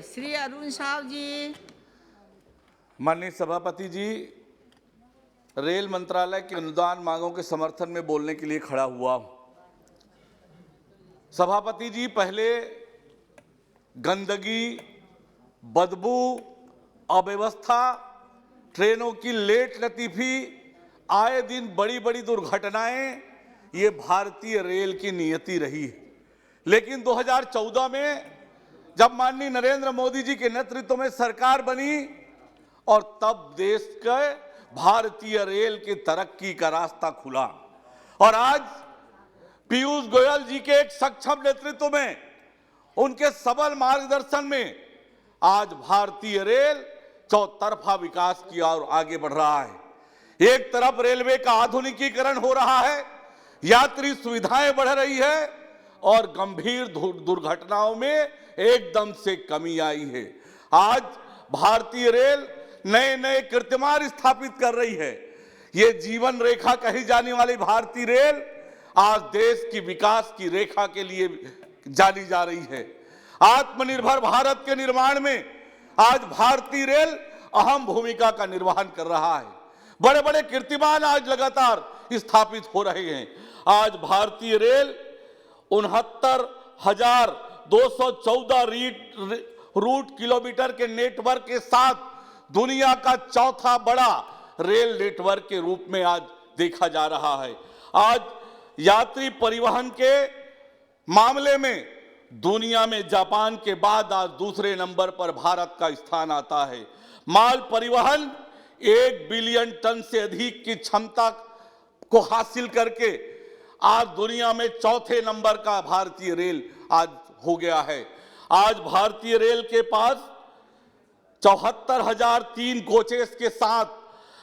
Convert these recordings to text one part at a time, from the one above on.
श्री अरुण साहु जी। माननीय सभापति जी, रेल मंत्रालय की अनुदान मांगों के समर्थन में बोलने के लिए खड़ा हुआ। सभापति जी, पहले गंदगी, बदबू, अव्यवस्था, ट्रेनों की लेट लतीफी, आए दिन बड़ी बड़ी दुर्घटनाएं, ये भारतीय रेल की नियति रही है। लेकिन 2014 में जब माननीय नरेंद्र मोदी जी के नेतृत्व में सरकार बनी और तब देश के भारतीय रेल की तरक्की का रास्ता खुला और आज पीयूष गोयल जी के एक सक्षम नेतृत्व में, उनके सबल मार्गदर्शन में आज भारतीय रेल चौतरफा विकास की ओर आगे बढ़ रहा है। एक तरफ रेलवे का आधुनिकीकरण हो रहा है, यात्री सुविधाएं बढ़ रही है और गंभीर दुर्घटनाओं में एकदम से कमी आई है। आज भारतीय रेल नए नए कीर्तिमान स्थापित कर रही है। ये जीवन रेखा कही जाने वाली भारतीय रेल आज देश की विकास की रेखा के लिए जानी जा रही है। आत्मनिर्भर भारत के निर्माण में आज भारतीय रेल अहम भूमिका का निर्वहन कर रहा है। बड़े बड़े कीर्तिमान आज लगातार स्थापित हो रहे हैं। आज भारतीय रेल 69,214 रूट किलोमीटर के नेटवर्क के साथ दुनिया का चौथा बड़ा रेल नेटवर्क के रूप में आज देखा जा रहा है। आज यात्री परिवहन के मामले में दुनिया में जापान के बाद आज दूसरे नंबर पर भारत का स्थान आता है। माल परिवहन 1 बिलियन टन से अधिक की क्षमता को हासिल करके आज दुनिया में चौथे नंबर का भारतीय रेल आज हो गया है। आज भारतीय रेल के पास 74,003 कोचेस के साथ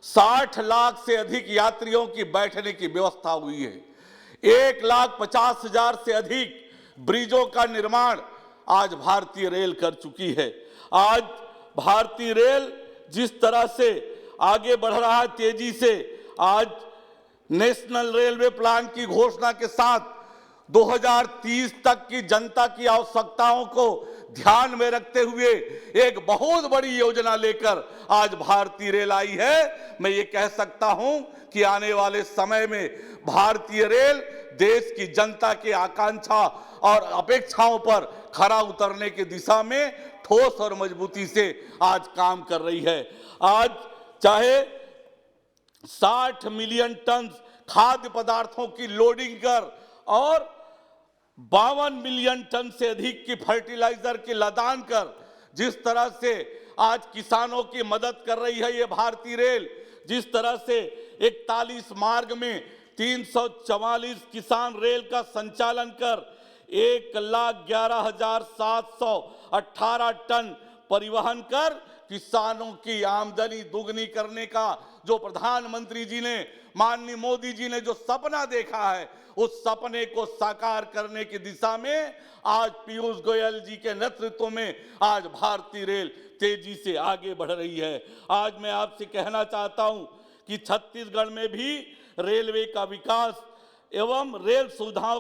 60 लाख से अधिक यात्रियों की बैठने की व्यवस्था हुई है। 1,50,000 से अधिक ब्रिजों का निर्माण आज भारतीय रेल कर चुकी है। आज भारतीय रेल जिस तरह से आगे बढ़ रहा है तेजी से, आज नेशनल रेलवे प्लान की घोषणा के साथ 2030 तक की जनता की आवश्यकताओं को ध्यान में रखते हुए एक बहुत बड़ी योजना लेकर आज भारतीय रेल आई है। मैं ये कह सकता हूं कि आने वाले समय में भारतीय रेल देश की जनता की आकांक्षा और अपेक्षाओं पर खरा उतरने की दिशा में ठोस और मजबूती से आज काम कर रही है। आज चाहे 60 मिलियन टन खाद्य पदार्थों की लोडिंग कर और 52 मिलियन टन से अधिक की फर्टिलाइजर की लदान कर जिस तरह से आज किसानों की मदद कर रही है ये भारतीय रेल, जिस तरह से 41 मार्ग में 344 किसान रेल का संचालन कर 1,11,718 टन परिवहन कर किसानों की आमदनी दुगनी करने का जो प्रधानमंत्री जी ने, माननीय मोदी जी ने जो सपना देखा है, उस सपने को साकार करने की दिशा में आज पीयूष गोयल जी के नेतृत्व में आज भारतीय रेल तेजी से आगे बढ़ रही है। आज मैं आपसे कहना चाहता हूं कि छत्तीसगढ़ में भी रेलवे का विकास एवं रेल सुविधाओं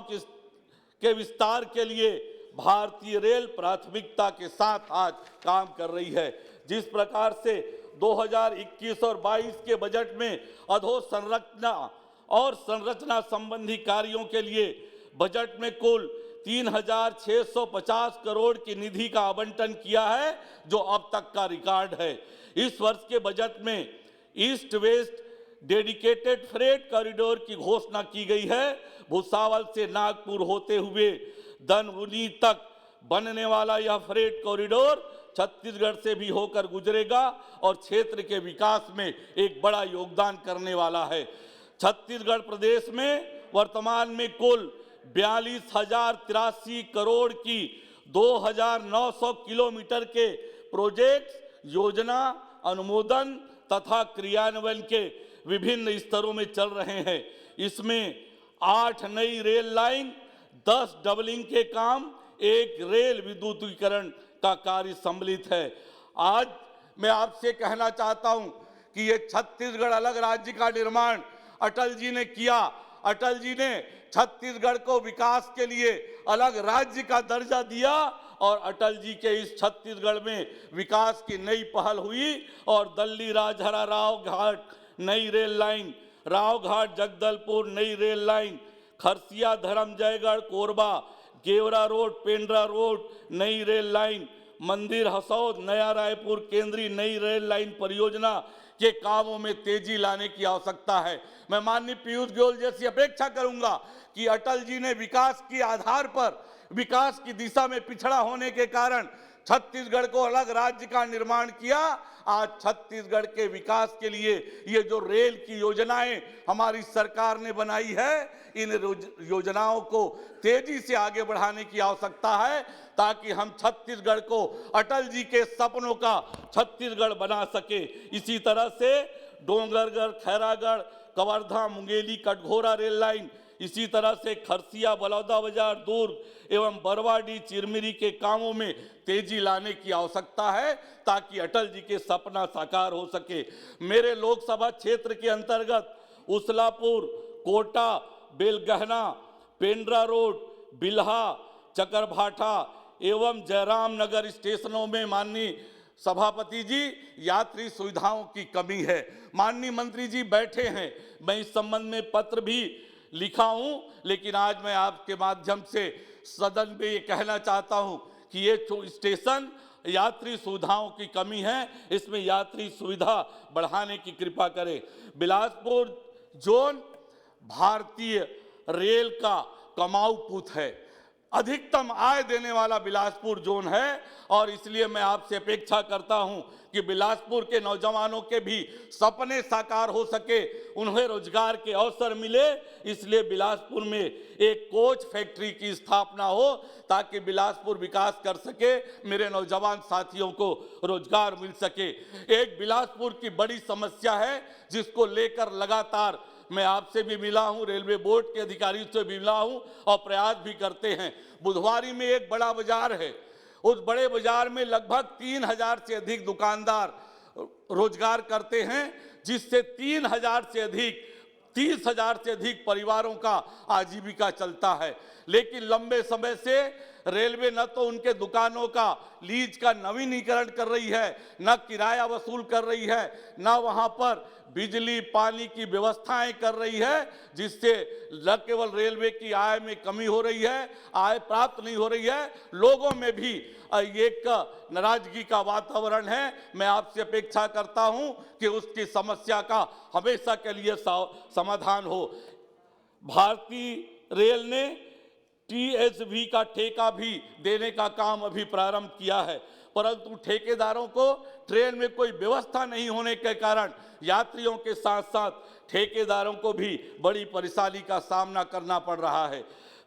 के विस्तार के लिए भारतीय रेल प्राथमिकता के साथ आज काम कर रही है। जिस प्रकार से 2021 और 22 के बजट में अधोसंरचना और संरचना संबंधी कार्यों के लिए बजट में कुल 3,650 करोड़ की निधि का आवंटन किया है, जो अब तक का रिकॉर्ड है। इस वर्ष के बजट में east west dedicated freight corridor की घोषणा की गई है। भुसावल से नागपुर होते हुए दनवुनी तक बनने वाला यह फ्रेट कॉरिडोर छत्तीसगढ़ से भी होकर गुजरेगा और क्षेत्र के विकास में एक बड़ा योगदान करने वाला है। छत्तीसगढ़ प्रदेश में वर्तमान में कुल 42,083 करोड़ की 2,900 किलोमीटर के प्रोजेक्ट योजना अनुमोदन तथा क्रियान्वयन के विभिन्न स्तरों में चल रहे हैं। इसमें 8 नई रेल लाइन, 10 डबलिंग के काम, 1 रेल विद्युतीकरण का कार्य सम्मिलित है। आज मैं आपसे कहना चाहता हूं कि ये छत्तीसगढ़ अलग राज्य का निर्माण अटल जी ने किया। अटल जी ने छत्तीसगढ़ को विकास के लिए अलग राज्य का दर्जा दिया और अटल जी के इस छत्तीसगढ़ में विकास की नई पहल हुई और दिल्ली राजहरा राव घाट नई रेल लाइन, राव घाट जगदलपुर नई rail line, Kharsia Dharamjaigarh Korba Gevra road Pendra road नई रेल लाइन, मंदिर हसौद नया रायपुर केंद्रीय नई रेल लाइन परियोजना के कामों में तेजी लाने की आवश्यकता है। मैं माननीय पीयूष गोयल जैसी अपेक्षा करूंगा कि अटल जी ने विकास के आधार पर विकास की दिशा में पिछड़ा होने के कारण छत्तीसगढ़ को अलग राज्य का निर्माण किया। आज छत्तीसगढ़ के विकास के लिए ये जो रेल की योजनाएं हमारी सरकार ने बनाई है, इन योजनाओं को तेजी से आगे बढ़ाने की आवश्यकता है ताकि हम छत्तीसगढ़ को अटल जी के सपनों का छत्तीसगढ़ बना सके। इसी तरह से डोंगरगढ़ खैरागढ़ कवर्धा मुंगेली कटघोरा रेल लाइन, इसी तरह से खरसिया बलौदाबाजार दुर्ग एवं बरवाडी चिरमिरी के कामों में तेजी लाने की आवश्यकता है ताकि अटल जी के सपना साकार हो सके। मेरे लोकसभा क्षेत्र के अंतर्गत उसलापुर, कोटा, बेलगहना, पेंड्रा रोड, बिल्हा, चकरभाठा एवं जयराम नगर स्टेशनों में माननीय सभापति जी यात्री सुविधाओं की कमी है। माननीय मंत्री जी बैठे हैं, मैं इस संबंध में पत्र भी लिखा हूं, लेकिन आज मैं आपके माध्यम से सदन में ये कहना चाहता हूं कि ये स्टेशन यात्री सुविधाओं की कमी है, इसमें यात्री सुविधा बढ़ाने की कृपा करें। बिलासपुर जोन भारतीय रेल का कमाऊ पुत है, अधिकतम आय देने वाला बिलासपुर जोन है और इसलिए मैं आपसे अपेक्षा करता हूं कि बिलासपुर के नौजवानों के भी सपने साकार हो सके, उन्हें रोजगार के अवसर मिले। इसलिए बिलासपुर में एक कोच फैक्ट्री की स्थापना हो ताकि बिलासपुर विकास कर सके, मेरे नौजवान साथियों को रोजगार मिल सके। एक बिलासपुर की बड़ी समस्या है जिसको लेकर लगातार मैं आपसे भी मिला हूं, रेलवे बोर्ड के अधिकारियों से भी मिला हूं और प्रयास भी करते हैं। बुधवारी में एक बड़ा बाजार है, उस बड़े बाजार में लगभग 3000 से अधिक दुकानदार रोजगार करते हैं, जिससे 3000 से अधिक 30,000 से अधिक परिवारों का आजीविका चलता है। लेकिन लंबे समय से रेलवे न तो उनके दुकानों का लीज का नवीनीकरण कर रही है, न किराया वसूल कर रही है, न वहां पर बिजली पानी की व्यवस्थाएं कर रही है, जिससे न केवल रेलवे की आय में कमी हो रही है, आय प्राप्त नहीं हो रही है, लोगों में भी एक नाराजगी का वातावरण है। मैं आपसे अपेक्षा करता हूं कि उसकी समस्या का हमेशा के लिए समाधान हो। भारतीय रेल ने टीएसवी का ठेका भी देने का काम अभी प्रारंभ किया है, परंतु ठेकेदारों को ट्रेन में कोई व्यवस्था नहीं होने के कारण यात्रियों के साथ साथ ठेकेदारों को भी बड़ी परेशानी का सामना करना पड़ रहा है।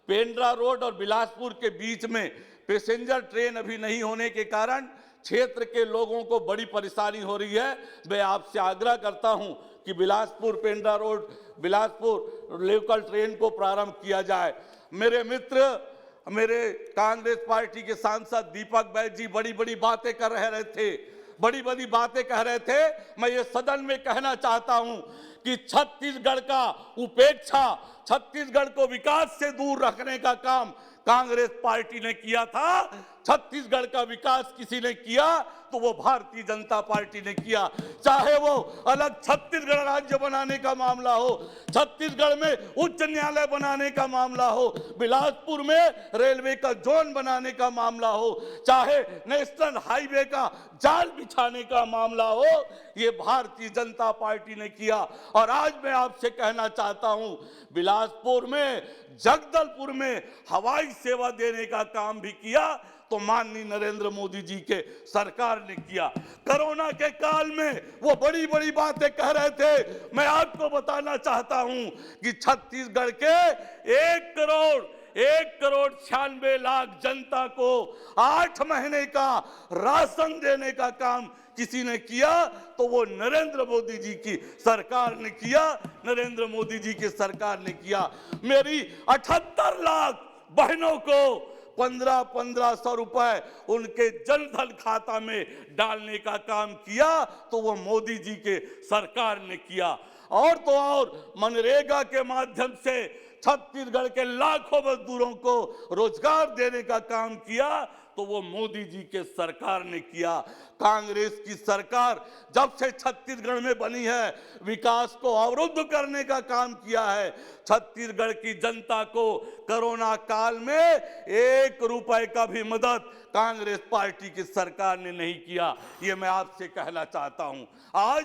पेंड्रा रोड और बिलासपुर के बीच में पैसेंजर ट्रेन अभी नहीं होने के कारण क्षेत्र के लोगों को बड़ी परेशानी हो रही है। मैं आपसे आग्रह करता हूं कि Bilaspur Pendra road Bilaspur local train को प्रारंभ किया जाए। मेरे मित्र, मेरे कांग्रेस पार्टी के सांसद दीपक बैज जी बड़ी बड़ी बातें कर रहे थे, बड़ी बड़ी बातें कह रहे थे। मैं ये सदन में कहना चाहता हूं कि छत्तीसगढ़ का उपेक्षा, छत्तीसगढ़ को विकास से दूर रखने का काम कांग्रेस पार्टी ने किया था। छत्तीसगढ़ का विकास किसी ने किया तो वो भारतीय जनता पार्टी ने किया। चाहे वो अलग छत्तीसगढ़ राज्य बनाने का मामला हो, छत्तीसगढ़ में उच्च न्यायालय बनाने का मामला हो, बिलासपुर में रेलवे का जोन बनाने का मामला हो, चाहे नेशनल हाईवे का जाल बिछाने का मामला हो, ये भारतीय जनता पार्टी ने किया। और आज मैं आपसे कहना चाहता हूं, बिलासपुर में जगदलपुर में हवाई सेवा देने का काम भी किया तो माननीय नरेंद्र मोदी जी के सरकार ने किया। कोरोना के काल में वो बड़ी बड़ी बातें कह रहे थे। मैं आपको बताना चाहता हूं कि छत्तीसगढ़ के 1,96,00,000 जनता को 8 महीने का राशन देने का काम किसी ने किया तो वो नरेंद्र मोदी जी की सरकार ने किया, नरेंद्र मोदी जी की सरकार ने किया। मेरी 78 लाख बहनों को 1500 रुपए उनके जनधन खाता में डालने का काम किया तो वो मोदी जी के सरकार ने किया। और तो और मनरेगा के माध्यम से छत्तीसगढ़ के लाखों मजदूरों को रोजगार देने का काम किया तो वो मोदी जी के सरकार ने किया। कांग्रेस की सरकार जब से छत्तीसगढ़ में बनी है, विकास को अवरुद्ध करने का काम किया है। छत्तीसगढ़ की जनता को कोरोना काल में 1 रुपए का भी मदद कांग्रेस पार्टी की सरकार ने नहीं किया। ये मैं आपसे कहना चाहता हूं। आज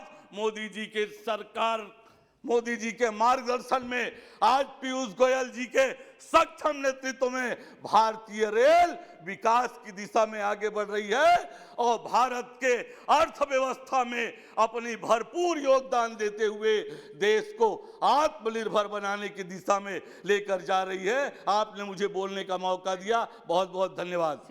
मोदी जी के मार्गदर्शन में, आज पीयूष गोयल जी के सक्षम नेतृत्व में भारतीय रेल विकास की दिशा में आगे बढ़ रही है और भारत के अर्थव्यवस्था में अपनी भरपूर योगदान देते हुए देश को आत्मनिर्भर बनाने की दिशा में लेकर जा रही है। आपने मुझे बोलने का मौका दिया, बहुत बहुत धन्यवाद।